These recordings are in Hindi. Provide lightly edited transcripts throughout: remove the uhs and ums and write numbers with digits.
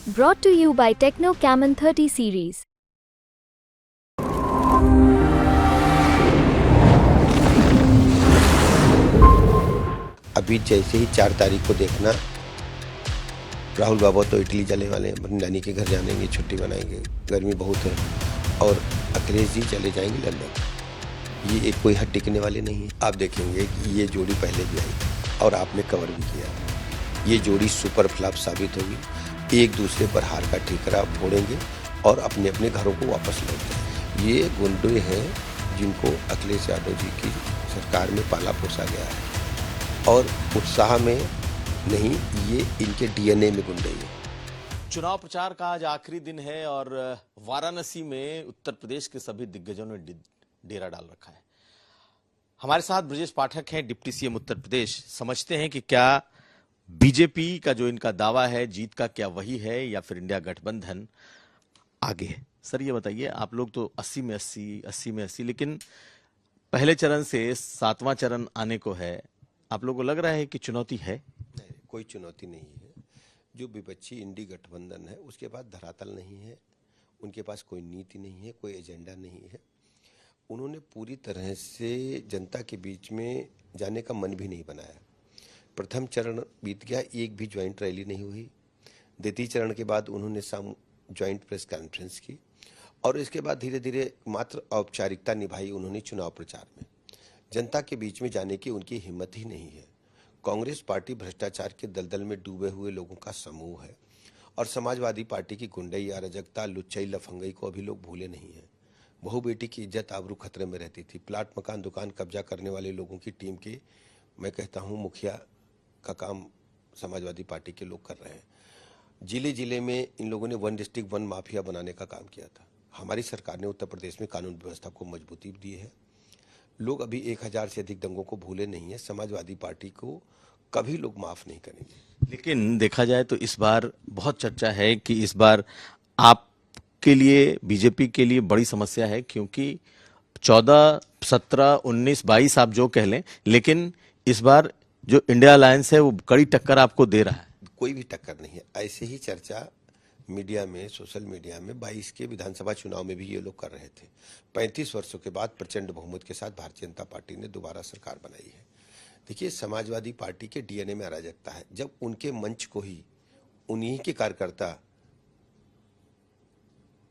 Brought to you by Techno Camon 30 series. अभी जैसे ही 4 तारीख को देखना, राहुल बाबा तो इटली चले वाले हैं, अपनी नानी के घर जानेंगे, छुट्टी मनाएंगे, गर्मी बहुत है। और अखिलेश जी चले जाएंगे लंदन। ये एक कोई हद टिकने वाले नहीं है। आप देखेंगे कि ये जोड़ी पहले भी आई और आपने कवर भी किया। ये जोड़ी सुपर फ्लॉप साबित होगी। एक दूसरे पर हार का ठीकरा फोड़ेंगे और अपने अपने घरों को वापस लौट जाएंगे। ये गुंडे हैं जिनको अखिलेश यादव जी की सरकार में पाला पोसा गया है और उत्साह में नहीं, ये इनके डीएनए में गुंडे हैं। चुनाव प्रचार का आज आखिरी दिन है और वाराणसी में उत्तर प्रदेश के सभी दिग्गजों ने डेरा डाल रखा है। हमारे साथ ब्रजेश पाठक हैं, डिप्टी सीएम उत्तर प्रदेश। समझते हैं कि क्या बीजेपी का जो इनका दावा है जीत का, क्या वही है या फिर इंडिया गठबंधन आगे है? सर ये बताइए, आप लोग तो 80 में 80, लेकिन पहले चरण से 7वां चरण आने को है। आप लोगों को लग रहा है कि चुनौती है? नहीं, कोई चुनौती नहीं है। जो विपक्षी इंडी गठबंधन है उसके पास धरातल नहीं है, उनके पास कोई नीति नहीं है, कोई एजेंडा नहीं है। उन्होंने पूरी तरह से जनता के बीच में जाने का मन भी नहीं बनाया। प्रथम चरण बीत गया, एक भी ज्वाइंट रैली नहीं हुई। द्वितीय चरण के बाद उन्होंने ज्वाइंट प्रेस कॉन्फ्रेंस की और इसके बाद धीरे धीरे मात्र औपचारिकता निभाई उन्होंने चुनाव प्रचार में। जनता के बीच में जाने की उनकी हिम्मत ही नहीं है। कांग्रेस पार्टी भ्रष्टाचार के दलदल में डूबे हुए लोगों का समूह है और समाजवादी पार्टी की गुंडई, अराजकता, लुच्चई, लफंगई को अभी लोग भूले नहीं हैं। बहू बेटी की इज्जत आबरू खतरे में रहती थी। प्लाट, मकान, दुकान कब्जा करने वाले लोगों की टीम के, मैं कहता हूँ, मुखिया का काम समाजवादी पार्टी के लोग कर रहे हैं। जिले जिले में इन लोगों ने वन डिस्ट्रिक्ट वन माफिया बनाने का काम किया था। हमारी सरकार ने उत्तर प्रदेश में कानून व्यवस्था को मजबूती दी है। लोग अभी 1000 से अधिक दंगों को भूले नहीं है। समाजवादी पार्टी को कभी लोग माफ नहीं करेंगे। लेकिन देखा जाए तो इस बार बहुत चर्चा है कि इस बार आपके लिए, बीजेपी के लिए बड़ी समस्या है, क्योंकि 14, 17, 19, 22 आप जो कह लें, लेकिन इस बार जो इंडिया अलायंस है वो कड़ी टक्कर आपको दे रहा है। कोई भी टक्कर नहीं है। ऐसे ही चर्चा मीडिया में, सोशल मीडिया में 22 के विधानसभा चुनाव में भी ये लोग कर रहे थे। 35 वर्षों के बाद प्रचंड बहुमत के साथ भारतीय जनता पार्टी ने दोबारा सरकार बनाई है। देखिए, समाजवादी पार्टी के डीएनए में अराजकता है। जब उनके मंच को ही उन्हीं के कार्यकर्ता,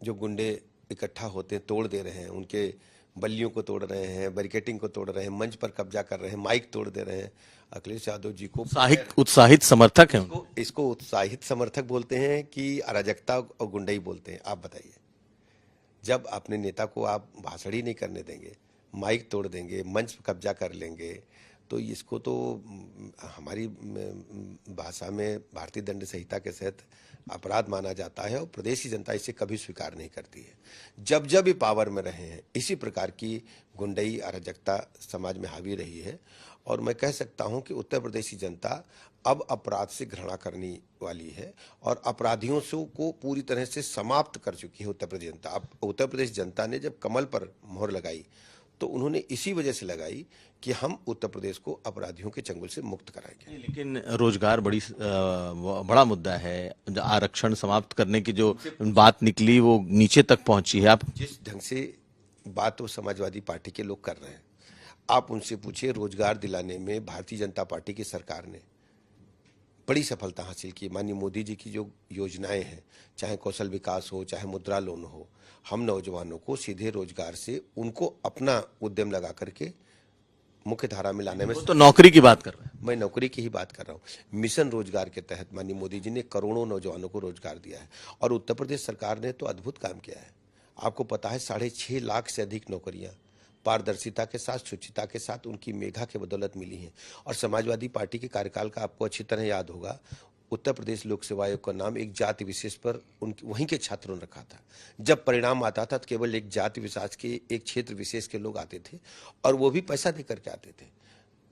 जो गुंडे इकट्ठा होते हैं, तोड़ दे रहे हैं, उनके बल्लियों को तोड़ रहे हैं, बैरिकेटिंग को तोड़ रहे हैं, मंच पर कब्जा कर रहे हैं, माइक तोड़ दे रहे हैं। अखिलेश यादव जी को उत्साहित समर्थक हैं। इसको उत्साहित समर्थक बोलते हैं कि अराजकता और गुंडई बोलते हैं? आप बताइए। जब अपने नेता को आप भाषण ही नहीं करने देंगे, माइक तोड़ देंगे, मंच पर कब्जा कर लेंगे, तो इसको तो हमारी भाषा में भारतीय दंड संहिता के तहत अपराध माना जाता है और प्रदेश की जनता इसे कभी स्वीकार नहीं करती है। जब जब ये पावर में रहे हैं, इसी प्रकार की गुंडई, अराजकता समाज में हावी रही है। और मैं कह सकता हूं कि उत्तर प्रदेश की जनता अब अपराध से घृणा करने वाली है और अपराधियों से को पूरी तरह से समाप्त कर चुकी है उत्तर प्रदेश जनता। अब उत्तर प्रदेश जनता ने जब कमल पर मोहर लगाई तो उन्होंने इसी वजह से लगाई कि हम उत्तर प्रदेश को अपराधियों के चंगुल से मुक्त कराएंगे। लेकिन रोजगार बड़ा मुद्दा है। आरक्षण समाप्त करने की जो बात निकली वो नीचे तक पहुंची है। आप जिस ढंग से बात वो समाजवादी पार्टी के लोग कर रहे हैं, आप उनसे पूछिए। रोजगार दिलाने में भारतीय जनता पार्टी की सरकार ने बड़ी सफलता हासिल की। माननीय मोदी जी की जो योजनाएं हैं, चाहे कौशल विकास हो, चाहे मुद्रा लोन हो, हम नौजवानों को सीधे रोजगार से उनको अपना उद्यम लगा करके मुख्य धारा में लाने में। तो नौकरी की बात कर रहे हैं। मैं नौकरी की ही बात कर रहा हूँ। मिशन रोजगार के तहत माननीय मोदी जी ने करोड़ों नौजवानों को रोजगार दिया है और उत्तर प्रदेश सरकार ने तो अद्भुत काम किया है। आपको पता है, 6.5 लाख से अधिक नौकरियां पारदर्शिता के साथ, शुचिता के साथ उनकी मेधा के बदौलत मिली हैं। और समाजवादी पार्टी के कार्यकाल का आपको अच्छी तरह याद होगा, उत्तर प्रदेश लोक सेवा आयोग का नाम एक जाति विशेष पर वहीं के छात्रों ने रखा था। जब परिणाम आता था तो केवल एक जाति विशेष के, एक क्षेत्र विशेष के लोग आते थे और वो भी पैसा दे करके आते थे।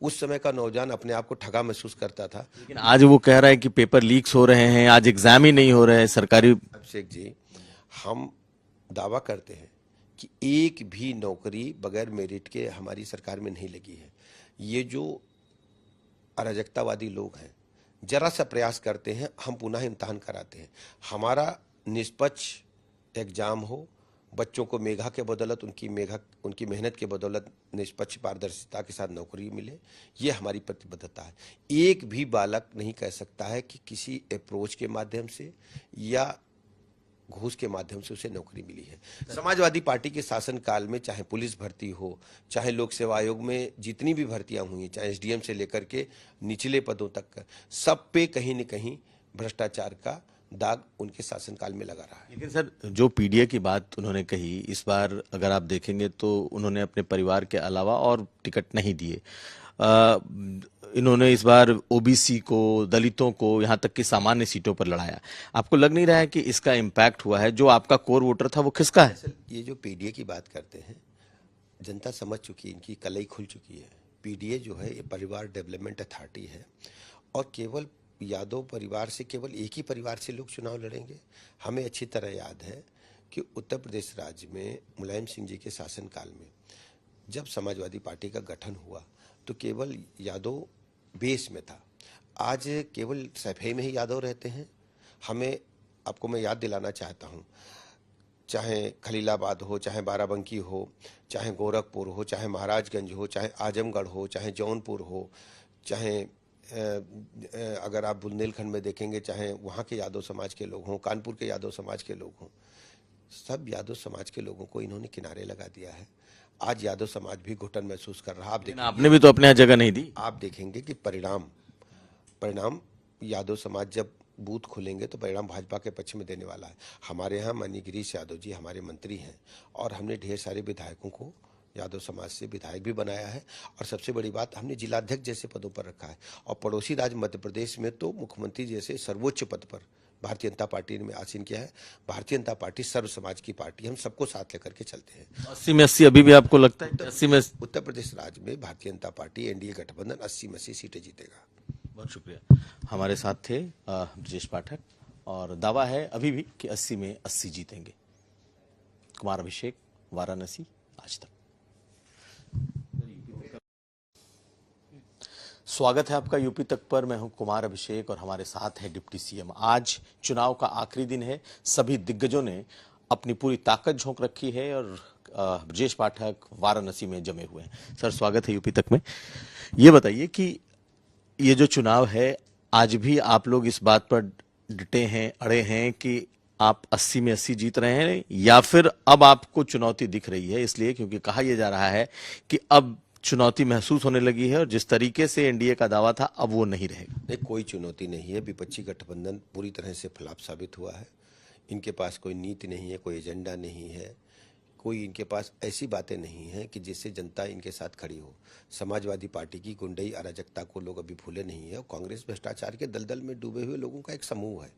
उस समय का नौजवान अपने आप को ठगा महसूस करता था। लेकिन आज वो कह रहा है कि पेपर लीक्स हो रहे हैं, आज एग्जाम ही नहीं हो रहे हैं सरकारी। अभिषेक जी, हम दावा करते हैं कि एक भी नौकरी बगैर मेरिट के हमारी सरकार में नहीं लगी है। ये जो अराजकतावादी लोग हैं, जरा सा प्रयास करते हैं, हम पुनः इम्तहान कराते हैं। हमारा निष्पक्ष एग्जाम हो, बच्चों को मेधा के बदौलत उनकी मेहनत के बदौलत निष्पक्ष पारदर्शिता के साथ नौकरी मिले, ये हमारी प्रतिबद्धता है। एक भी बालक नहीं कह सकता है कि किसी अप्रोच के माध्यम से या घूस के माध्यम से उसे नौकरी मिली है। समाजवादी पार्टी के शासनकाल में चाहे पुलिस भर्ती हो, चाहे लोक सेवा आयोग में जितनी भी भर्तियां हुई, चाहे एसडीएम से लेकर के निचले पदों तक, सब पे कहीं न कहीं भ्रष्टाचार का दाग उनके शासनकाल में लगा रहा है। लेकिन सर, जो पीडीए की बात उन्होंने कही, इस बार अगर आप देखेंगे तो उन्होंने अपने परिवार के अलावा और टिकट नहीं दिए। इन्होंने इस बार ओबीसी को, दलितों को, यहाँ तक कि सामान्य सीटों पर लड़ाया। आपको लग नहीं रहा है कि इसका इम्पैक्ट हुआ है? जो आपका कोर वोटर था वो किसका है? ये जो पीडीए की बात करते हैं, जनता समझ चुकी है, इनकी कलई खुल चुकी है। पीडीए जो है ये परिवार डेवलपमेंट अथॉरिटी है और केवल यादव परिवार से, केवल एक ही परिवार से लोग चुनाव लड़ेंगे। हमें अच्छी तरह याद है कि उत्तर प्रदेश राज्य में मुलायम सिंह जी के शासनकाल में जब समाजवादी पार्टी का गठन हुआ तो केवल यादव बेस में था। आज केवल सफाई में ही यादव रहते हैं। आपको मैं याद दिलाना चाहता हूँ, चाहे खलीलाबाद हो, चाहे बाराबंकी हो, चाहे गोरखपुर हो, चाहे महाराजगंज हो, चाहे आजमगढ़ हो, चाहे जौनपुर हो, चाहे अगर आप बुंदेलखंड में देखेंगे, चाहे वहाँ के यादव समाज के लोग हों, कानपुर के यादव समाज के लोग हों, सब यादव समाज के लोगों को इन्होंने किनारे लगा दिया है। आज यादव समाज भी घुटन महसूस कर रहा है। आपने भी तो अपने यहाँ जगह नहीं दी। आप देखेंगे कि परिणाम यादव समाज जब बूथ खुलेंगे तो परिणाम भाजपा के पक्ष में देने वाला है। हमारे यहाँ माननीय गिरीश यादव जी हमारे मंत्री हैं और हमने ढेर सारे विधायकों को यादव समाज से विधायक भी बनाया है और सबसे बड़ी बात, हमने जिलाध्यक्ष जैसे पदों पर रखा है और पड़ोसी राज्य मध्य प्रदेश में तो मुख्यमंत्री जैसे सर्वोच्च पद पर भारतीय जनता पार्टी ने आसीन किया है। भारतीय जनता पार्टी सर्व समाज की पार्टी, हम सबको साथ लेकर के चलते हैं। 80 में 80 अभी भी आपको लगता है? 80 में उत्तर प्रदेश राज्य में भारतीय जनता पार्टी एनडीए गठबंधन 80 में 80 सीटें जीतेगा। बहुत शुक्रिया। हमारे साथ थे ब्रजेश पाठक और दावा है अभी भी कि 80 में 80 जीतेंगे। कुमार अभिषेक, वाराणसी, आज तक। स्वागत है आपका यूपी तक पर। मैं हूं कुमार अभिषेक और हमारे साथ है डिप्टी सीएम। आज चुनाव का आखिरी दिन है। सभी दिग्गजों ने अपनी पूरी ताकत झोंक रखी है और ब्रजेश पाठक वाराणसी में जमे हुए हैं। सर, स्वागत है यूपी तक में। ये बताइए कि ये जो चुनाव है, आज भी आप लोग इस बात पर डटे हैं, अड़े हैं कि आप 80 में 80 जीत रहे हैं, या फिर अब आपको चुनौती दिख रही है? इसलिए क्योंकि कहा यह जा रहा है कि अब चुनौती महसूस होने लगी है और जिस तरीके से एनडीए का दावा था अब वो नहीं रहेगा। नहीं, कोई चुनौती नहीं है। विपक्षी गठबंधन पूरी तरह से फ्लॉप साबित हुआ है। इनके पास कोई नीति नहीं है, कोई एजेंडा नहीं है, कोई इनके पास ऐसी बातें नहीं हैं कि जिससे जनता इनके साथ खड़ी हो। समाजवादी पार्टी की गुंडई अराजकता को लोग अभी भूले नहीं है और कांग्रेस भ्रष्टाचार के दलदल में डूबे हुए लोगों का एक समूह है।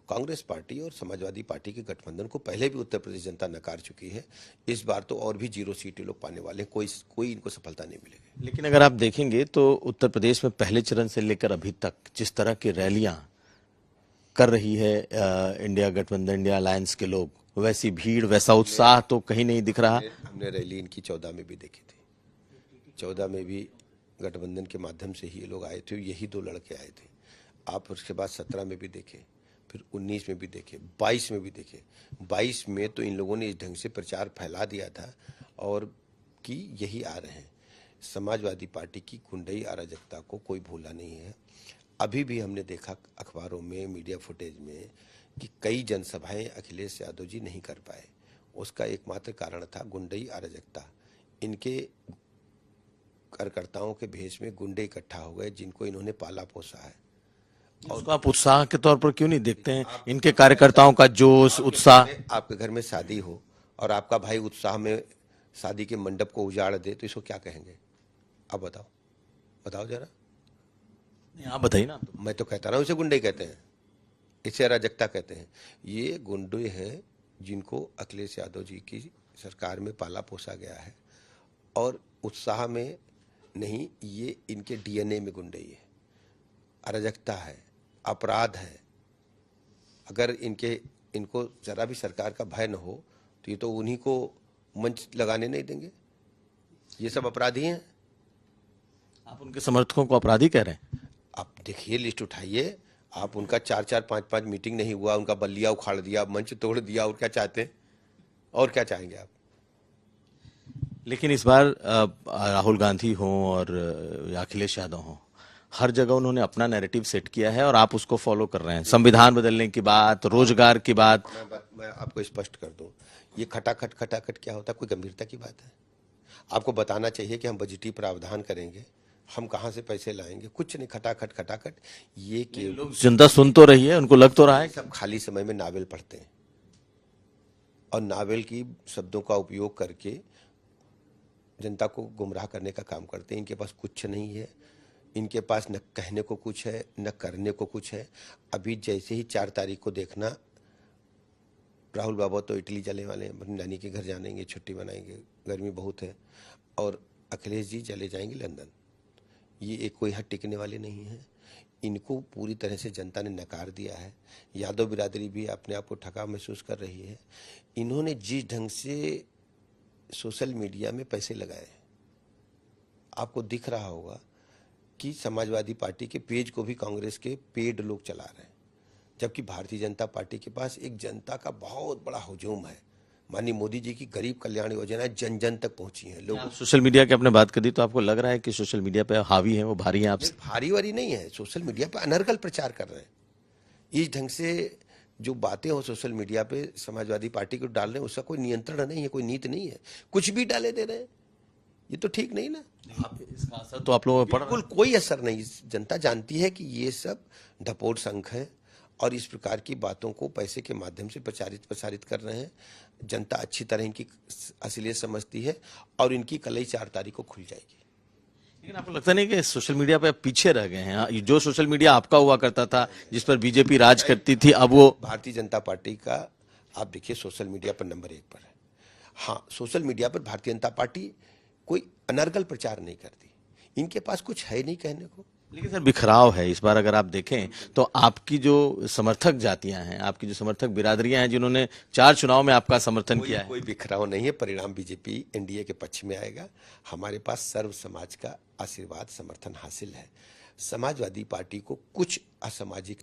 कांग्रेस पार्टी और समाजवादी पार्टी के गठबंधन को पहले भी उत्तर प्रदेश जनता नकार चुकी है। इस बार तो और भी 0 सीटें लोग पाने वाले हैं। कोई इनको सफलता नहीं मिलेगी। लेकिन अगर आप देखेंगे तो उत्तर प्रदेश में पहले चरण से लेकर अभी तक जिस तरह की रैलियां कर रही है इंडिया गठबंधन, इंडिया अलायंस के लोग, वैसी भीड़, वैसा उत्साह तो कहीं नहीं दिख रहा। हमने रैली इनकी 14 में भी देखी थी। 14 में भी गठबंधन के माध्यम से ही ये लोग आए थे। यही 2 लड़के आए थे। आप उसके बाद 17 में भी देखे, फिर 19 में भी देखे, 22 में भी देखे। 22 में तो इन लोगों ने इस ढंग से प्रचार फैला दिया था और कि यही आ रहे हैं। समाजवादी पार्टी की गुंडई अराजकता को कोई भूला नहीं है। अभी भी हमने देखा अखबारों में, मीडिया फुटेज में कि कई जनसभाएं अखिलेश यादव जी नहीं कर पाए। उसका एकमात्र कारण था गुंडई अराजकता। इनके कार्यकर्ताओं के भेष में गुंडे इकट्ठा हो गए जिनको इन्होंने पाला पोसा है। उसको आप उत्साह के तौर पर क्यों नहीं देखते हैं? इनके कार्यकर्ताओं का जोश, उत्साह। आपके घर में शादी हो और आपका भाई उत्साह में शादी के मंडप को उजाड़ दे तो इसको क्या कहेंगे? आप बताओ जरा। आप बताइए ना। मैं तो कहता रहा हूं, इसे गुंडे कहते हैं, इसे अराजकता कहते हैं। ये गुंडे हैं जिनको अखिलेश यादव जी की सरकार में पाला पोसा गया है और उत्साह में नहीं, ये इनके डीएनए में गुंडई है, अराजकता है, अपराध है। अगर इनको जरा भी सरकार का भय न हो तो ये तो उन्हीं को मंच लगाने नहीं देंगे। ये सब अपराधी हैं। आप उनके समर्थकों को अपराधी कह रहे हैं? आप देखिए, लिस्ट उठाइए, आप उनका 4-4 5-5 मीटिंग नहीं हुआ, उनका बल्लिया उखाड़ दिया, मंच तोड़ दिया, और क्या चाहते हैं, और क्या चाहेंगे आप? लेकिन इस बार राहुल गांधी हों और अखिलेश यादव हों, हर जगह उन्होंने अपना नैरेटिव सेट किया है और आप उसको फॉलो कर रहे हैं। संविधान बदलने की बात, रोजगार की बात। मैं आपको स्पष्ट कर दूं, ये खटाखट क्या होता है? कोई गंभीरता की बात है? आपको बताना चाहिए कि हम बजटीय प्रावधान करेंगे, हम कहाँ से पैसे लाएंगे। कुछ नहीं, खटाखट। ये केवल लोग, जनता सुन तो रही है, उनको लग तो रहा है सब खाली समय में नावल पढ़ते हैं और नावल की शब्दों का उपयोग करके जनता को गुमराह करने का काम करते हैं। इनके पास कुछ नहीं है, इनके पास न कहने को कुछ है न करने को कुछ है। अभी जैसे ही 4 तारीख को देखना, राहुल बाबा तो इटली चले वाले हैं, अपनी नानी के घर जानेंगे, छुट्टी मनाएंगे, गर्मी बहुत है, और अखिलेश जी चले जाएंगे लंदन। ये एक कोई हद टिकने वाले नहीं है। इनको पूरी तरह से जनता ने नकार दिया है। यादव बिरादरी भी अपने आप को ठगा महसूस कर रही है। इन्होंने जिस ढंग से सोशल मीडिया में पैसे लगाए, आपको दिख रहा होगा कि समाजवादी पार्टी के पेज को भी कांग्रेस के पेड लोग चला रहे हैं, जबकि भारतीय जनता पार्टी के पास एक जनता का बहुत बड़ा हुजूम है। माननीय मोदी जी की गरीब कल्याण योजनाएं जन जन तक पहुंची हैं। लोग सोशल मीडिया की आपने बात कर दी, तो आपको लग रहा है कि सोशल मीडिया पे हावी है, वो भारी है आपसे? भारी वारी नहीं है, सोशल मीडिया पर अनर्गल प्रचार कर रहे हैं। इस ढंग से जो बातें हो सोशल मीडिया पे समाजवादी पार्टी को डाल रहे हैं, उसका कोई नियंत्रण नहीं है, कोई नीति नहीं है, कुछ भी डाले दे रहे हैं। ये तो ठीक नहीं ना। इसका असर तो आप लोगों में पड़ रहा है? बिल्कुल कोई असर नहीं। जनता जानती है कि ये सब ढपोट संख है और इस प्रकार की बातों को पैसे के माध्यम से प्रसारित कर रहे हैं। जनता अच्छी तरह इनकी असलियत समझती है और इनकी कलई 4 तारीख को खुल जाएगी। लेकिन आपको लगता नहीं कि सोशल मीडिया पे आप पीछे रह गए हैं? ये जो सोशल मीडिया आपका हुआ करता था, जिस पर बीजेपी राज करती थी, अब वो भारतीय जनता पार्टी का आप देखिए सोशल मीडिया पर नंबर 1 पर है। हाँ, सोशल मीडिया पर भारतीय जनता पार्टी कोई अनर्गल प्रचार नहीं करती, इनके पास कुछ है नहीं कहने को। लेकिन सर, बिखराव है इस बार। अगर आप देखें तो आपकी जो समर्थक जातियां हैं, आपकी जो समर्थक बिरादरियां हैं, जिन्होंने 4 चुनाव में आपका समर्थन किया है, कोई बिखराव नहीं है। परिणाम बीजेपी एनडीए के पक्ष में आएगा। हमारे पास सर्व समाज का आशीर्वाद समर्थन हासिल है। समाजवादी पार्टी को कुछ असामाजिक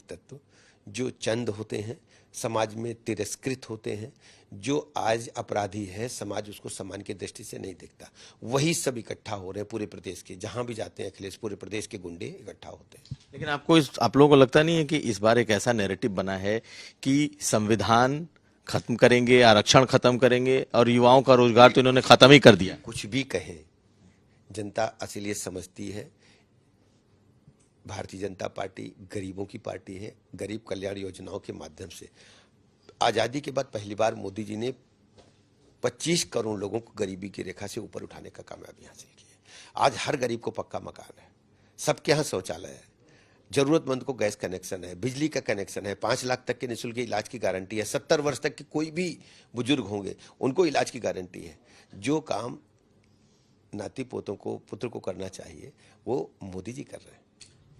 तत्व जो चंद होते हैं, समाज में तिरस्कृत होते हैं, जो आज अपराधी है, समाज उसको सम्मान की दृष्टि से नहीं देखता, वही सब इकट्ठा हो रहे हैं पूरे प्रदेश के। जहां भी जाते हैं अखिलेश, पूरे प्रदेश के गुंडे इकट्ठा होते हैं। लेकिन आप लोगों को लगता नहीं है कि इस बार एक ऐसा नैरेटिव बना है कि संविधान खत्म करेंगे, आरक्षण खत्म करेंगे, और युवाओं का रोजगार तो इन्होंने खत्म ही कर दिया? कुछ भी कहें, जनता असलियत समझती है। भारतीय जनता पार्टी गरीबों की पार्टी है। गरीब कल्याण योजनाओं के माध्यम से आजादी के बाद पहली बार मोदी जी ने 25 करोड़ लोगों को गरीबी की रेखा से ऊपर उठाने का कामयाबी हासिल की है। आज हर गरीब को पक्का मकान है, सबके यहाँ शौचालय है, जरूरतमंद को गैस कनेक्शन है, बिजली का कनेक्शन है, 5 लाख तक के निःशुल्क इलाज की गारंटी है। 70 वर्ष तक के कोई भी बुजुर्ग होंगे उनको इलाज की गारंटी है। जो काम नाती पोतों को, पुत्र को करना चाहिए, वो मोदी जी कर रहे हैं।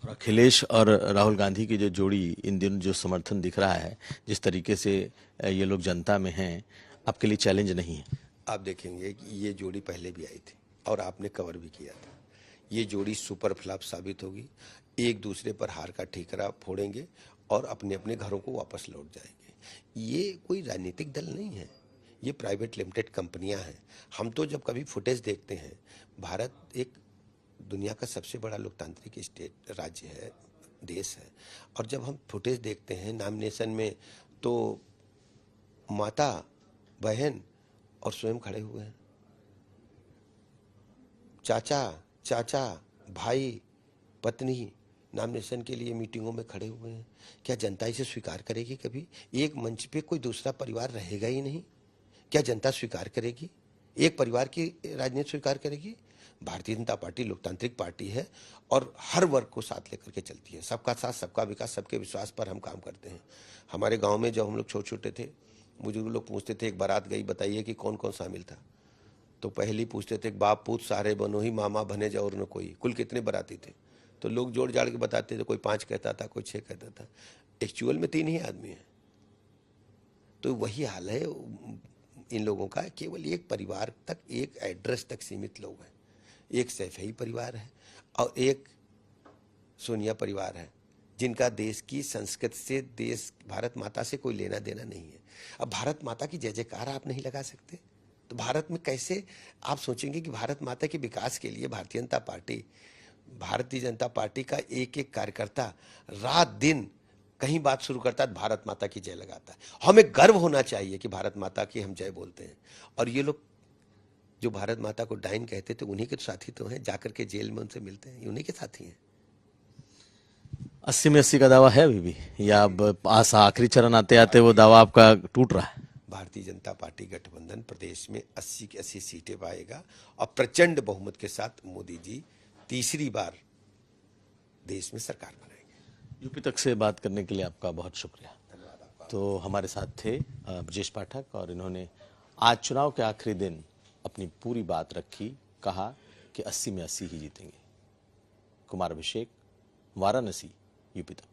और अखिलेश और राहुल गांधी की जो जोड़ी, इन दिनों जो समर्थन दिख रहा है, जिस तरीके से ये लोग जनता में हैं, आपके लिए चैलेंज नहीं है? आप देखेंगे कि ये जोड़ी पहले भी आई थी और आपने कवर भी किया था। ये जोड़ी सुपर फ्लॉप साबित होगी। एक दूसरे पर हार का ठीकरा फोड़ेंगे और अपने अपने घरों को वापस लौट जाएंगे। ये कोई राजनीतिक दल नहीं है, ये प्राइवेट लिमिटेड कंपनियां हैं। हम तो जब कभी फुटेज देखते हैं, भारत एक दुनिया का सबसे बड़ा लोकतांत्रिक राज्य है, देश है, और जब हम फुटेज देखते हैं नॉमिनेशन में, तो माता, बहन और स्वयं खड़े हुए हैं। चाचा, भाई, पत्नी नॉमिनेशन के लिए मीटिंगों में खड़े हुए हैं। क्या जनता इसे स्वीकार करेगी? कभी एक मंच पे कोई दूसरा परिवार रहेगा ही नहीं। क्या जनता स्वीकार करेगी? एक परिवार की राजनीति स्वीकार करेगी? भारतीय जनता पार्टी लोकतांत्रिक पार्टी है और हर वर्ग को साथ लेकर के चलती है। सबका साथ, सबका विकास, सबके विश्वास पर हम काम करते हैं। हमारे गांव में जब हम लोग छोटे छोटे थे, बुजुर्ग लोग पूछते थे, एक बारात गई, बताइए कि कौन कौन शामिल था? तो पहले पूछते थे, बाप पूत सारे बनो ही, मामा भने जा और न कोई, कुल कितने बाराती थे? तो लोग जोड़ जाड़ के बताते थे, कोई 5 कहता था, कोई 6 कहता था। एक्चुअल में 3 ही आदमी हैं। तो वही हाल है इन लोगों का। केवल एक परिवार तक, एक एड्रेस तक सीमित लोग हैं। एक सैफई परिवार है और एक सोनिया परिवार है, जिनका देश की संस्कृति से, देश भारत माता से कोई लेना देना नहीं है। अब भारत माता की जय जयकार आप नहीं लगा सकते तो भारत में कैसे आप सोचेंगे कि भारत माता के विकास के लिए भारतीय जनता पार्टी का एक एक कार्यकर्ता रात दिन कहीं बात शुरू करता है, भारत माता की जय लगाता है। हमें गर्व होना चाहिए कि भारत माता की हम जय बोलते हैं। और ये लोग जो भारत माता को डाइन कहते थे, उन्हीं के साथी तो हैं, जाकर के जेल में उनसे मिलते हैं, उन्हीं के साथी हैं। 80 में 80 का दावा है अभी भी, या अब आखिरी चरण आते आते वो दावा आपका टूट रहा है? भारतीय जनता पार्टी गठबंधन प्रदेश में 80 की 80 सीटें पाएगा और प्रचंड बहुमत के साथ मोदी जी तीसरी बार देश में सरकार बनाएंगे। यूपी तक से बात करने के लिए आपका बहुत शुक्रिया। तो हमारे साथ थे ब्रजेश पाठक, और इन्होंने आज चुनाव के आखिरी दिन अपनी पूरी बात रखी, कहा कि 80 में 80 ही जीतेंगे। कुमार अभिषेक, वाराणसी, यूपी तक।